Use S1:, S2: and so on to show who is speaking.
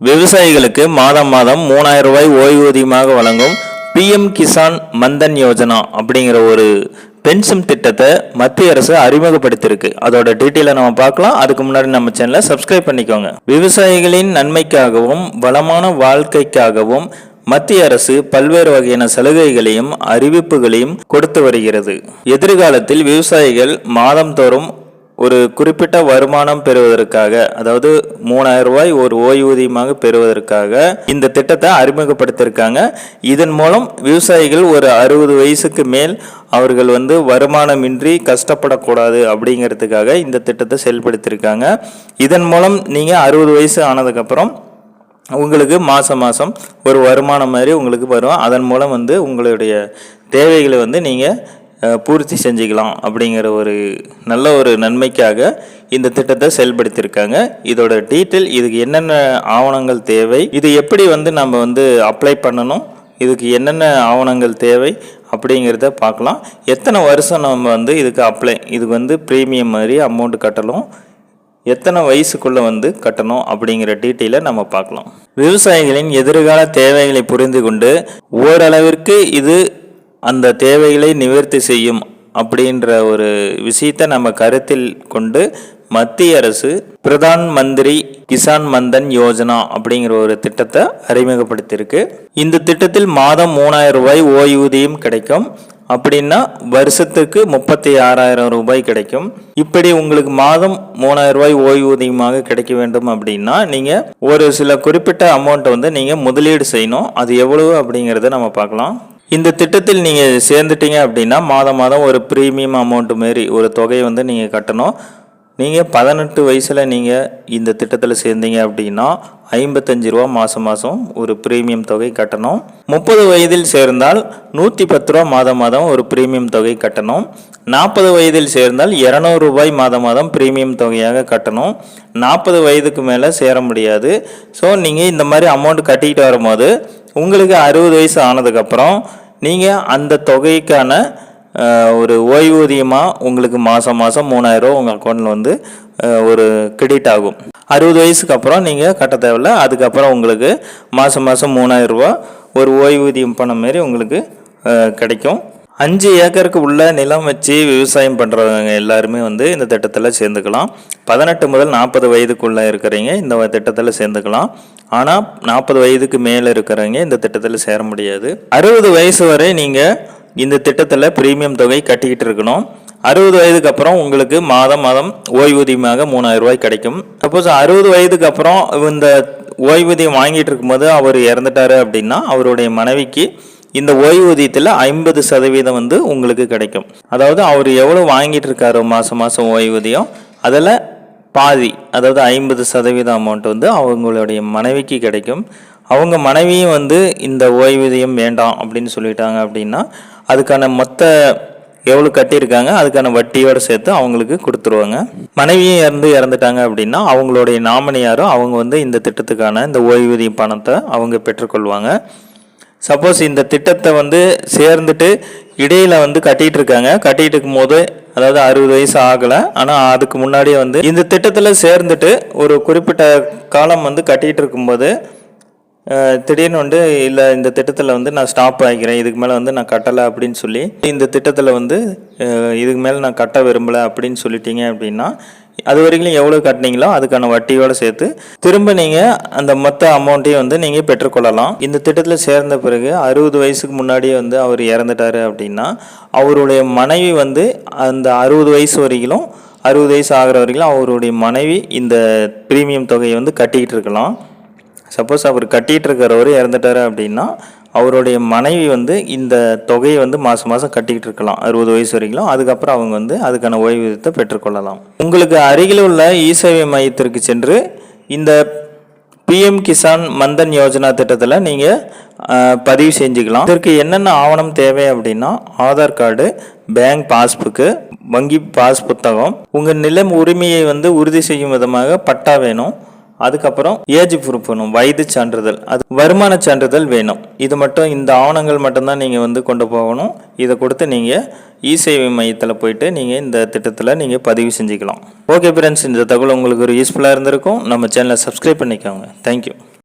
S1: விவசாயிகளுக்கு மாதம் மாதம் 3000 ரூபாய் ஓய்வூதியமாக வழங்கும் பிஎம் கிசான் மந்தன் யோஜனா அப்படிங்கிற ஒரு பென்ஷன் திட்டத்தை மத்திய அரசு அறிமுகப்படுத்தியிருக்கு. அதோட டீட்டெயிலை நம்ம பார்க்கலாம். அதுக்கு முன்னாடி நம்ம சேனலை சப்ஸ்கிரைப் பண்ணிக்கோங்க. விவசாயிகளின் நன்மைக்காகவும் வளமான வாழ்க்கைக்காகவும் மத்திய அரசு பல்வேறு வகையான சலுகைகளையும் அறிவிப்புகளையும் கொடுத்து வருகிறது. எதிர்காலத்தில் விவசாயிகள் மாதந்தோறும் ஒரு குறிப்பிட்ட வருமானம் பெறுவதற்காக, அதாவது 3000 ரூபாய் ஒரு ஓய்வூதியமாக பெறுவதற்காக இந்த திட்டத்தை அறிமுகப்படுத்தியிருக்காங்க. இதன் மூலம் விவசாயிகள் ஒரு 60 வயசுக்கு மேல் அவர்கள் வருமானமின்றி கஷ்டப்படக்கூடாது அப்படிங்கிறதுக்காக இந்த திட்டத்தை செயல்படுத்தியிருக்காங்க. இதன் மூலம் நீங்கள் 60 வயசு ஆனதுக்கப்புறம் உங்களுக்கு மாதம் மாதம் ஒரு வருமானம் மாதிரி உங்களுக்கு வரும். அதன் மூலம் உங்களுடைய தேவைகளை நீங்கள் பூர்த்தி செஞ்சுக்கலாம் அப்படிங்கிற ஒரு நல்ல ஒரு நன்மைக்காக இந்த திட்டத்தை செயல்படுத்தியிருக்காங்க. இதோட டீட்டெயில், இதுக்கு என்னென்ன ஆவணங்கள் தேவை, இது எப்படி நம்ம அப்ளை பண்ணணும், இதுக்கு என்னென்ன ஆவணங்கள் தேவை அப்படிங்கிறத பார்க்கலாம். எத்தனை வருஷம் நம்ம இதுக்கு இதுக்கு ப்ரீமியம் மாதிரி அமௌண்ட் கட்டணும், எத்தனை வயசுக்குள்ளே கட்டணும் அப்படிங்கிற டீட்டெயிலை நம்ம பார்க்கலாம். விவசாயிகளின் எதிர்கால தேவைகளை புரிந்து கொண்டு ஓரளவிற்கு இது அந்த தேவைகளை நிவர்த்தி செய்யும் அப்படின்ற ஒரு விஷயத்தை நம்ம கருத்தில் கொண்டு மத்திய அரசு பிரதான் மந்திரி கிசான் மந்தன் யோஜனா அப்படிங்கிற ஒரு திட்டத்தை அறிமுகப்படுத்தியிருக்கு. இந்த திட்டத்தில் மாதம் 3000 ரூபாய் ஓய்வூதியம் கிடைக்கும். அப்படின்னா வருஷத்துக்கு 36,000 ரூபாய் கிடைக்கும். இப்படி உங்களுக்கு மாதம் 3000 ரூபாய் ஓய்வூதியமாக கிடைக்க வேண்டும் அப்படின்னா நீங்கள் ஒரு சில குறிப்பிட்ட அமௌண்ட்டை நீங்கள் முதலீடு செய்யணும். அது எவ்வளவு அப்படிங்கிறத நம்ம பார்க்கலாம். இந்த திட்டத்தில் நீங்கள் சேர்ந்துட்டீங்க அப்படின்னா மாதம் மாதம் ஒரு ப்ரீமியம் அமௌண்ட் மாரி ஒரு தொகையை நீங்கள் கட்டணும். நீங்கள் 18 வயசில் நீங்கள் இந்த திட்டத்தில் சேர்ந்தீங்க அப்படின்னா 55 ரூபா மாதம் மாதம் ஒரு ப்ரீமியம் தொகை கட்டணும். 30 வயதில் சேர்ந்தால் 110 ரூபா மாதம் மாதம் ஒரு ப்ரீமியம் தொகை கட்டணும். 40 வயதில் சேர்ந்தால் 200 ரூபாய் மாதம் மாதம் ப்ரீமியம் தொகையாக கட்டணும். 40 வயதுக்கு மேலே சேர முடியாது. ஸோ நீங்கள் இந்த மாதிரி அமௌண்ட் கட்டிக்கிட்டு வரும்போது உங்களுக்கு 60 வயசு ஆனதுக்கப்புறம் நீங்கள் அந்த தொகைக்கான ஒரு ஓய்வூதியமாக உங்களுக்கு மாதம் மாதம் 3000 ரூபா உங்கள் அக்கௌண்ட்டில் ஒரு கிரெடிட் ஆகும். 60 வயசுக்கு அப்புறம் நீங்கள் கட்ட தேவையில்ல. அதுக்கப்புறம் உங்களுக்கு மாதம் மாதம் 3000 ரூபா ஒரு ஓய்வூதியம் பணம் மாரி உங்களுக்கு கிடைக்கும். 5 ஏக்கருக்கு உள்ள நிலம் வச்சு விவசாயம் பண்ணுறவங்க எல்லாருமே இந்த திட்டத்தில் சேர்ந்துக்கலாம். 18 முதல் 40 வயதுக்குள்ளே இருக்கிறவங்க இந்த திட்டத்தில் சேர்ந்துக்கலாம். ஆனால் 40 வயதுக்கு மேலே இருக்கிறவங்க இந்த திட்டத்தில் சேர முடியாது. 60 வயசு வரை நீங்கள் இந்த திட்டத்தில் ப்ரீமியம் தொகை கட்டிக்கிட்டு இருக்கணும். 60 வயதுக்கு அப்புறம் உங்களுக்கு மாதம் மாதம் ஓய்வூதியமாக 3000 ரூபாய் கிடைக்கும். சப்போஸ் 60 வயதுக்கு அப்புறம் இந்த ஓய்வூதியம் வாங்கிட்டு இருக்கும்போது அவர் இறந்துட்டாரு அப்படின்னா அவருடைய மனைவிக்கு இந்த ஓய்வூதியத்தில் 50% உங்களுக்கு கிடைக்கும். அதாவது அவர் எவ்வளோ வாங்கிட்டு இருக்காரோ மாதம் மாதம் ஓய்வூதியம் அதில் பாதி, அதாவது 50% அமௌண்ட் அவங்களுடைய மனைவிக்கு கிடைக்கும். அவங்க மனைவியும் இந்த ஓய்வூதியம் வேண்டாம் அப்படின்னு சொல்லிட்டாங்க அப்படின்னா அதுக்கான மொத்த எவ்வளோ கட்டியிருக்காங்க அதுக்கான வட்டியோடு சேர்த்து அவங்களுக்கு கொடுத்துருவாங்க. மனைவியும் இறந்துட்டாங்க அப்படின்னா அவங்களுடைய நாமினியாரோ அவங்க இந்த திட்டத்துக்கான இந்த ஓய்வூதிய பணத்தை அவங்க பெற்றுக்கொள்வாங்க. சப்போஸ் இந்த திட்டத்தை சேர்ந்துட்டு இடையில் கட்டிகிட்டு இருக்காங்க, கட்டிகிட்டு இருக்கும்போது அதாவது 60 வயசு ஆகலை, ஆனால் அதுக்கு முன்னாடியே இந்த திட்டத்தில் சேர்ந்துட்டு ஒரு குறிப்பிட்ட காலம் கட்டிகிட்டு இருக்கும்போது திடீர்னு இல்லை இந்த திட்டத்தில் நான் ஸ்டாப் ஆகிக்கிறேன், இதுக்கு மேலே நான் கட்டலை அப்படின்னு சொல்லி இந்த திட்டத்தில் இதுக்கு மேலே நான் கட்ட விரும்பலை அப்படின்னு சொல்லிட்டீங்க அப்படின்னா அது வரைக்கும் எவ்வளோ கட்டினீங்களோ அதுக்கான வட்டியோடு சேர்த்து திரும்ப நீங்கள் அந்த மொத்த அமௌண்ட்டையும் நீங்கள் பெற்றுக்கொள்ளலாம். இந்த திட்டத்தில் சேர்ந்த பிறகு 60 வயசுக்கு முன்னாடியே அவர் இறந்துட்டாரு அப்படின்னா அவருடைய மனைவி அந்த 60 வயசு வரைக்கும் 60 வயசு ஆகிற வரைக்கும் அவருடைய மனைவி இந்த ப்ரீமியம் தொகையை கட்டிக்கிட்டு இருக்கலாம். சப்போஸ் அவர் கட்டிகிட்டு இருக்கிறவர் இறந்துட்டாரு அப்படின்னா அவருடைய மனைவி இந்த தொகையை மாதம் மாதம் கட்டிக்கிட்டு இருக்கலாம் 60 வயசு வரைக்கும். அதுக்கப்புறம் அவங்க அதுக்கான ஓய்வூதியத்தை பெற்றுக்கொள்ளலாம். உங்களுக்கு அருகில் உள்ள இ-சேவை மையத்திற்கு சென்று இந்த பிஎம் கிசான் மந்தன் யோஜனா திட்டத்தில் நீங்கள் பதிவு செஞ்சுக்கலாம். இதற்கு என்னென்ன ஆவணம் தேவை அப்படின்னா ஆதார் கார்டு, பேங்க் பாஸ்புக்கு, வங்கி பாஸ் புத்தகம், உங்கள் நிலம் உரிமையை உறுதி செய்யும் விதமாக பட்டா வேணும். அதுக்கப்புறம் ஏஜ் ப்ரூஃப் வேணும், வயது சான்றிதழ், அது வருமான சான்றிதழ் வேணும். இது மட்டும் இந்த ஆவணங்கள் மட்டும்தான் நீங்கள் கொண்டு போகணும். இதை கொடுத்து நீங்கள் இ-சேவை மையத்தில் போயிட்டு நீங்கள் இந்த திட்டத்தில் நீங்கள் பதிவு செஞ்சுக்கலாம். ஓகே ஃப்ரெண்ட்ஸ், இந்த தகவல் உங்களுக்கு ஒரு யூஸ்ஃபுல்லாக இருந்திருக்கும். நம்ம சேனலை சப்ஸ்கிரைப் பண்ணிக்கோங்க. தேங்க்யூ.